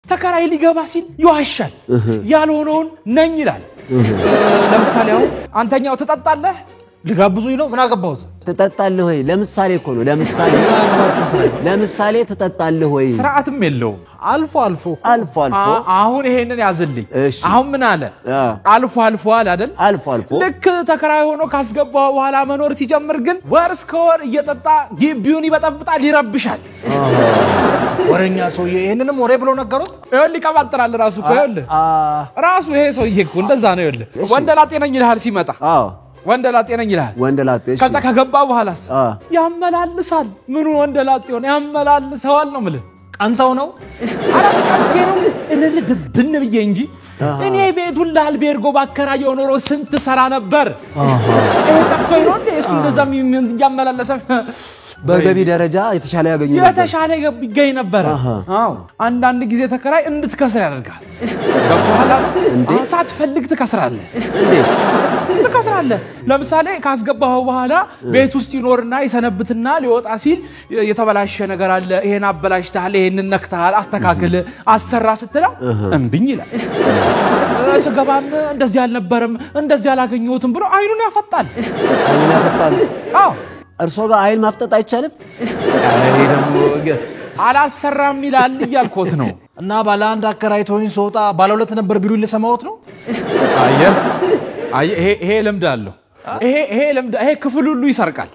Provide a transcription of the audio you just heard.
ተከራይ ሊገባ ሲል ይዋሻል ያልሆነውን ነኝ ይላል ለምሳሌ አሁን አንተኛው ተጣጣለህ ሊጋብዙኝ ነው ምን አገባውት ተጣጣለህ ወይ ለምሳሌ ተጣጣለህ ወይ ስርዓትም የለው አልፎ አሁን ይሄንን ያዝልኝ አሁን ምን አለ አልፎ አለ አይደል አልፎ ልክ ተከራይ ሆኖ ካስገባው በኋላ መኖር ሲጀምር ግን ወርስ ከወር እየጠጣ ግቢውን ይበጠብጣል ይረብሻል ወረኛ ሰውዬ ይሄንንም ወሬ ብሎ ነገሩት ይኸውልህ ይቀባጥራል ራሱ ራሱ ይሄ ሰውዬ እኮ እንደዛ ነው ይኸውልህ ወንደላጤ ነኝ ይልሃል ሲመጣ ወንደላጤ ነኝ ይልሃል ከዛ ከገባ በኋላስ ያመላልሳል ምን ወንደላጤ ሆነ ያመላልሰዋል ነው ማለት አንተው ነው አራቃቼ ነው ድብን ብዬ እንጂ እኔ ቤቱን ላልቤርጎ ባከራየው ኖሮ ስንት ሰራ ነበር ጠፍቶኝ ነው እሱ እንደዛም ያመላለሰ በገቢ ደረጃ የተሻለ ይገኝ ነበር አዎ አንዳንድ ጊዜ ተከራይ እንድትከስር ያደርጋል ገብቶሃል ሳትፈልግ ትከስራለህ ትከስራለህ ለምሳሌ ካስገባው በኋላ ቤት ውስጥ ይኖርና ይሰነብትና ሊወጣ ሲል የተበላሸ ነገር አለ ይሄን አበላሽታል ይሄን ነክታል አስተካክል አሰራ ስትለው እንብኝ ይላል ስገባም እንደዚህ አልነበረም እንደዚህ አላገኘሁትም ብሎ አይኑን ያፈጣል አዎ እርሶ ጋር አይን ማፍጠጥ አይቻልም ይሄ ደግሞ አላሰራም ይላል ያልኩት ነው እና ባለ አንድ አከራይቶኝ ሶጣ ባለ ሁለት ነበር ቢሉ ለሰማውት ነው ይሄ ለምዳለሁ ይሄ ክፍል ሁሉ ይሰርቃል